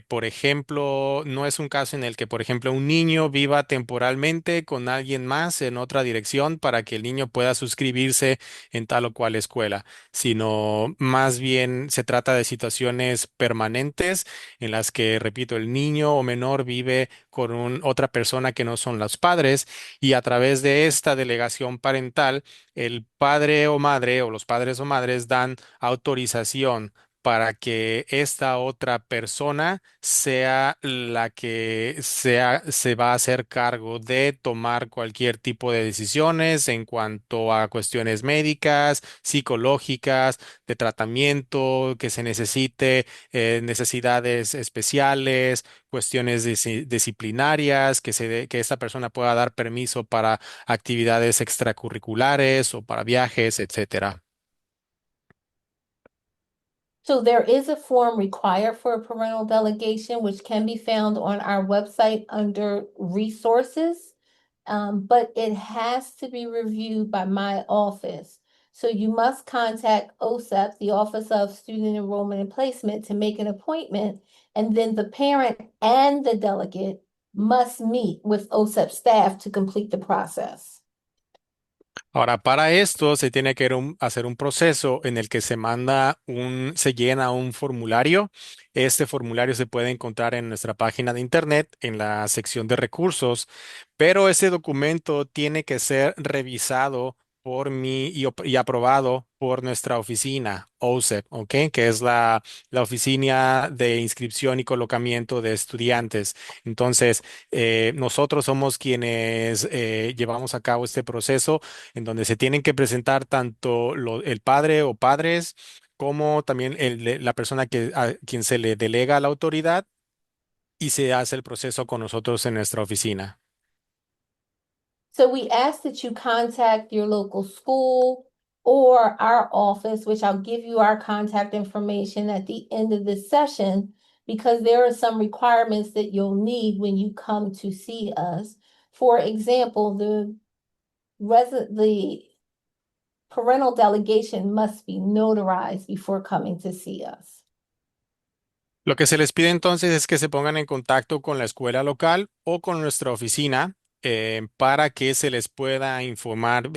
[SPEAKER 2] Por ejemplo, no es un caso en el que, por ejemplo, un niño viva temporalmente con alguien más en otra dirección para que el niño pueda suscribirse en tal o cual escuela, sino más bien se trata de situaciones permanentes en las que, repito, el niño o menor vive con otra persona que no son los padres y a través de esta delegación parental, el padre o madre o los padres o madres dan autorización para que esta otra persona sea la que se va a hacer cargo de tomar cualquier tipo de decisiones en cuanto a cuestiones médicas, psicológicas, de tratamiento que se necesite, necesidades especiales, cuestiones disciplinarias, que esta persona pueda dar permiso para actividades extracurriculares o para viajes, etcétera.
[SPEAKER 3] So there is a form required for a parental delegation, which can be found on our website under resources. But it has to be reviewed by my office. So you must contact OSEP, the Office of Student Enrollment and Placement, to make an appointment. And then the parent and the delegate must meet with OSEP staff to complete the process.
[SPEAKER 2] Ahora, para esto se tiene que hacer un proceso en el que se llena un formulario. Este formulario se puede encontrar en nuestra página de internet en la sección de recursos, pero ese documento tiene que ser revisado por mí y aprobado por nuestra oficina, OSEP, ¿ok? Que es la oficina de inscripción y colocamiento de estudiantes. Entonces, nosotros somos quienes llevamos a cabo este proceso en donde se tienen que presentar tanto el padre o padres como también la persona a quien se le delega la autoridad y se hace el proceso con nosotros en nuestra oficina.
[SPEAKER 3] So we ask that you contact your local school or our office, which I'll give you our contact information at the end of this session, because there are some requirements that you'll need when you come to see us. For example, the parental delegation must be notarized before coming to see us.
[SPEAKER 2] Lo que se les pide entonces es que se pongan en contacto con la escuela local o con nuestra oficina para que se les pueda informar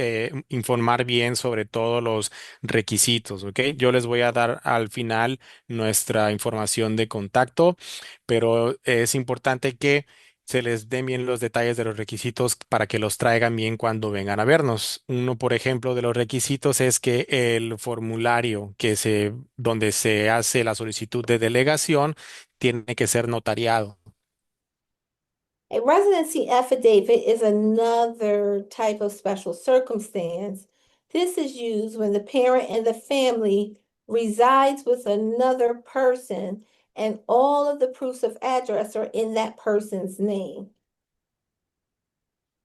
[SPEAKER 2] bien sobre todos los requisitos, ¿ok? Yo les voy a dar al final nuestra información de contacto, pero es importante que se les den bien los detalles de los requisitos para que los traigan bien cuando vengan a vernos. Uno, por ejemplo, de los requisitos es que el formulario donde se hace la solicitud de delegación tiene que ser notariado.
[SPEAKER 3] A residency affidavit is another type of special circumstance. This is used when the parent and the family resides with another person and all of the proofs of address are in that person's name.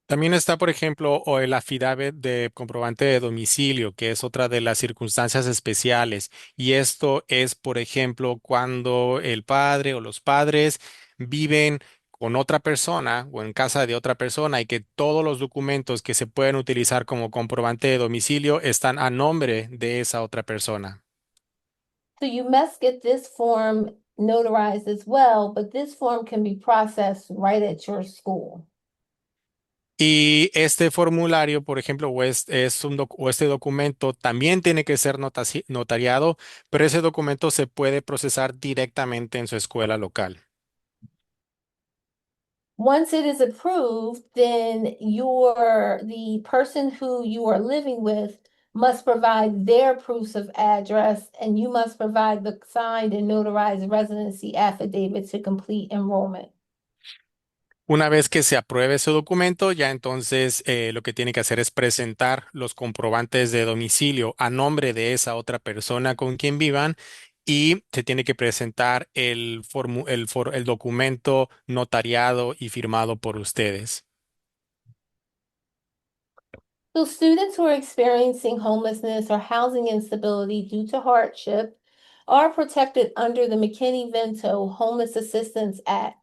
[SPEAKER 2] También está, por ejemplo, o el affidavit de comprobante de domicilio, que es otra de las circunstancias especiales. Y esto es, por ejemplo, cuando el padre o los padres viven con otra persona o en casa de otra persona y que todos los documentos que se pueden utilizar como comprobante de domicilio están a nombre de esa otra persona.
[SPEAKER 3] So you must get this form notarized as well, but this form can be processed right at your school.
[SPEAKER 2] Y este formulario, por ejemplo, o este documento también tiene que ser notariado, pero ese documento se puede procesar directamente en su escuela local.
[SPEAKER 3] Once it is approved, then the person who you are living with must provide their proofs of address and you must provide the signed and notarized residency affidavit to complete enrollment.
[SPEAKER 2] Una vez que se apruebe ese documento, ya entonces lo que tiene que hacer es presentar los comprobantes de domicilio a nombre de esa otra persona con quien vivan y se tiene que presentar el documento notariado y firmado por ustedes.
[SPEAKER 3] So students who are experiencing homelessness or housing instability due to hardship are protected under the McKinney-Vento Homeless Assistance Act.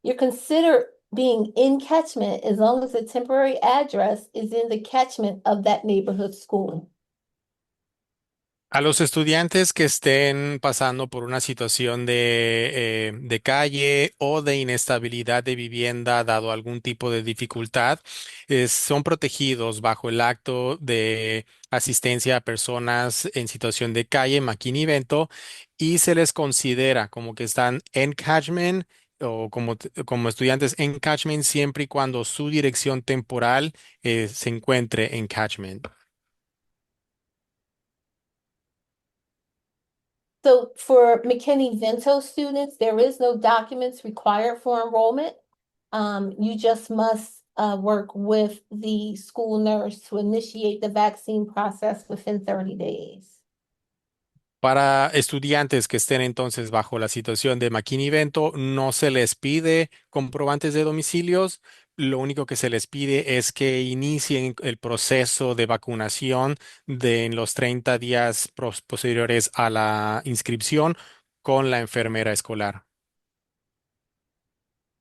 [SPEAKER 3] You're considered being in catchment as long as the temporary address is in the catchment of that neighborhood school.
[SPEAKER 2] A los estudiantes que estén pasando por una situación de calle o de inestabilidad de vivienda, dado algún tipo de dificultad, son protegidos bajo el acto de asistencia a personas en situación de calle, McKinney-Vento, y se les considera como que están en catchment o como estudiantes en catchment siempre y cuando su dirección temporal se encuentre en catchment.
[SPEAKER 3] So for McKinney-Vento students, there is no documents required for enrollment. You just must work with the school nurse to initiate the vaccine process within 30 days.
[SPEAKER 2] Para estudiantes que estén entonces bajo la situación de McKinney-Vento, no se les pide comprobantes de domicilios. Lo único que se les pide es que inicien el proceso de vacunación en los 30 días posteriores a la inscripción con la enfermera escolar.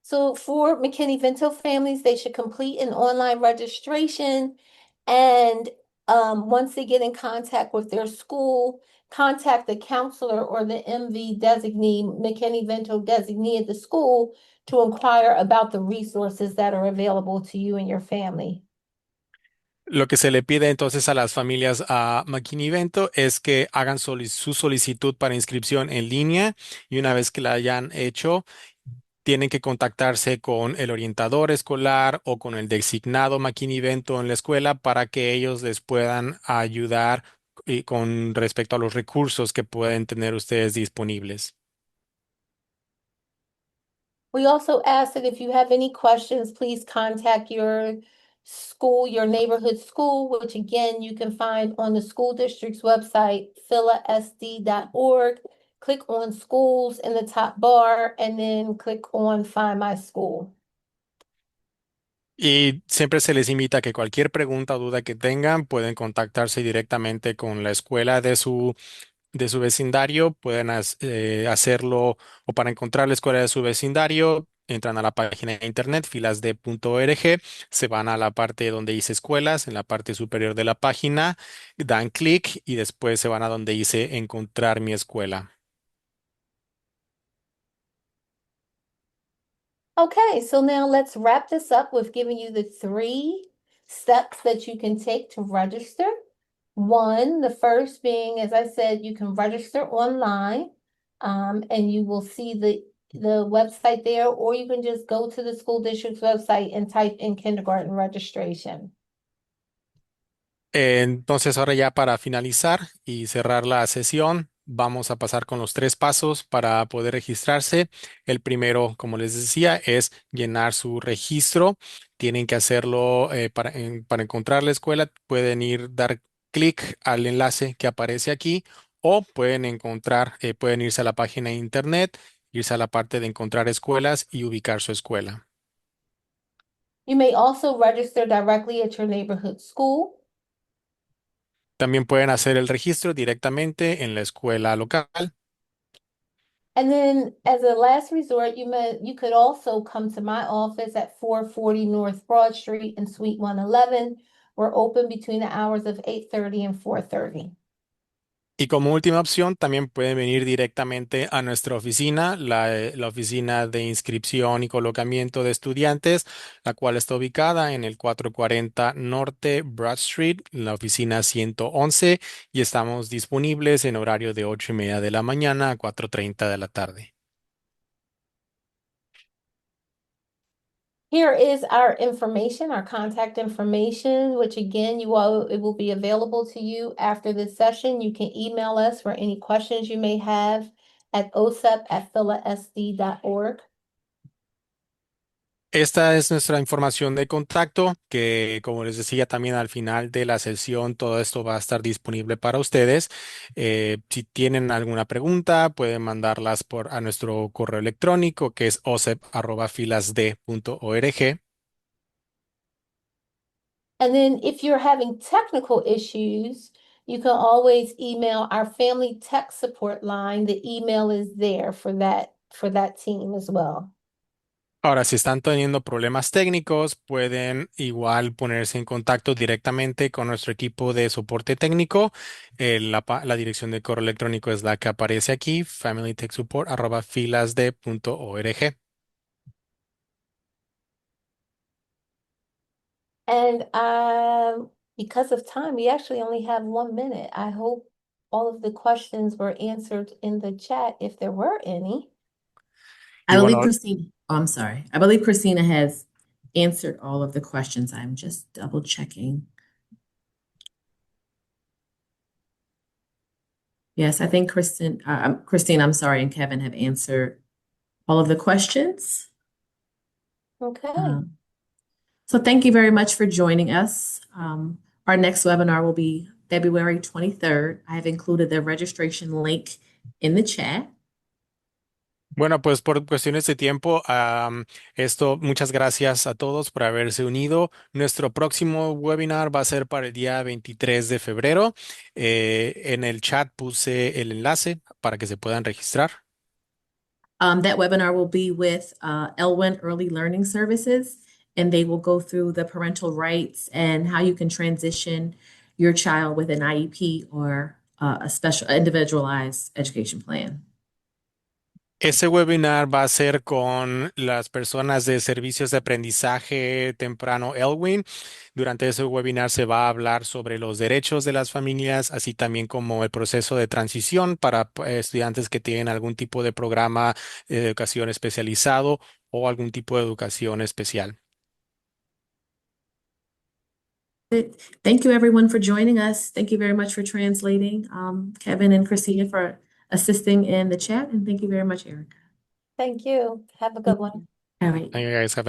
[SPEAKER 3] So for McKinney-Vento families, they should complete an online registration. And once they get in contact with their school, contact the counselor or the MV designee, McKinney-Vento designee at the school to inquire about the resources that are available to you and your family.
[SPEAKER 2] Lo que se le pide entonces a las familias a McKinney-Vento es que hagan su solicitud para inscripción en línea y una vez que la hayan hecho, tienen que contactarse con el orientador escolar o con el designado McKinney-Vento en la escuela para que ellos les puedan ayudar con respecto a los recursos que pueden tener ustedes disponibles.
[SPEAKER 3] We also ask that if you have any questions, please contact your school, your neighborhood school, which again, you can find on the school district's website, philasd.org. Click on schools in the top bar and then click on Find My School.
[SPEAKER 2] Y siempre se les invita a que cualquier pregunta o duda que tengan pueden contactarse directamente con la escuela de su vecindario, pueden hacerlo o para encontrar la escuela de su vecindario, entran a la página de internet filasd.org, se van a la parte donde dice escuelas, en la parte superior de la página, dan clic y después se van a donde dice encontrar mi escuela.
[SPEAKER 3] Okay, so now let's wrap this up with giving you the 3 steps that you can take to register. One, the first being, as I said, you can register online, and you will see the website there, or you can just go to the school district's website and type in kindergarten registration.
[SPEAKER 2] Entonces, ahora ya para finalizar y cerrar la sesión, vamos a pasar con los 3 pasos para poder registrarse. El primero, como les decía, es llenar su registro. Tienen que hacerlo para encontrar la escuela. Pueden dar clic al enlace que aparece aquí o pueden irse a la página de internet, irse a la parte de encontrar escuelas y ubicar su escuela.
[SPEAKER 3] You may also register directly at your neighborhood school.
[SPEAKER 2] También pueden hacer el registro directamente en la escuela local.
[SPEAKER 3] And then as a last resort, you could also come to my office at 440 North Broad Street in Suite 111. We're open between the hours of 8:30 and 4:30.
[SPEAKER 2] Y como última opción, también pueden venir directamente a nuestra oficina, la oficina de inscripción y colocamiento de estudiantes, la cual está ubicada en el 440 Norte Broad Street, la oficina 111, y estamos disponibles en horario de 8:30 de la mañana a 4:30 de la tarde.
[SPEAKER 3] Here is our information, our contact information, which again, it will be available to you after this session. You can email us for any questions you may have at osep@philasd.org.
[SPEAKER 2] Esta es nuestra información de contacto, que como les decía también al final de la sesión, todo esto va a estar disponible para ustedes. Si tienen alguna pregunta, pueden mandarlas a nuestro correo electrónico, que es osep@filasd.org.
[SPEAKER 3] And then if you're having technical issues, you can always email our family tech support line. The email is there for that team as well.
[SPEAKER 2] Ahora, si están teniendo problemas técnicos, pueden igual ponerse en contacto directamente con nuestro equipo de soporte técnico. La dirección de correo electrónico es la que aparece aquí, familytechsupport@filasd.org.
[SPEAKER 3] And because of time, we actually only have 1 minute. I hope all of the questions were answered in the chat if there were any.
[SPEAKER 1] I
[SPEAKER 2] Y
[SPEAKER 1] believe
[SPEAKER 2] bueno,
[SPEAKER 1] Christina, oh, I'm sorry. I believe Christina has answered all of the questions. I'm just double checking. Yes, I think Christine, I'm sorry, and Kevin have answered all of the questions.
[SPEAKER 3] Okay.
[SPEAKER 1] So thank you very much for joining us. Our next webinar will be February 23rd. I have included the registration link in the chat.
[SPEAKER 2] bueno, pues por cuestiones de tiempo, muchas gracias a todos por haberse unido. Nuestro próximo webinar va a ser para el día 23 de febrero. En el chat puse el enlace para que se puedan registrar.
[SPEAKER 1] That webinar will be with Elwyn Early Learning Services, and they will go through the parental rights and how you can transition your child with an IEP or a special individualized education plan.
[SPEAKER 2] Ese webinar va a ser con las personas de servicios de aprendizaje temprano Elwyn. Durante ese webinar se va a hablar sobre los derechos de las familias, así también como el proceso de transición para estudiantes que tienen algún tipo de programa de educación especializado o algún tipo de educación especial.
[SPEAKER 1] Thank you, everyone, for joining us. Thank you very much for translating, Kevin and Christina for assisting in the chat, and thank you very much, Erica.
[SPEAKER 3] Thank you. Have a good one.
[SPEAKER 1] All right.
[SPEAKER 2] Guys, have a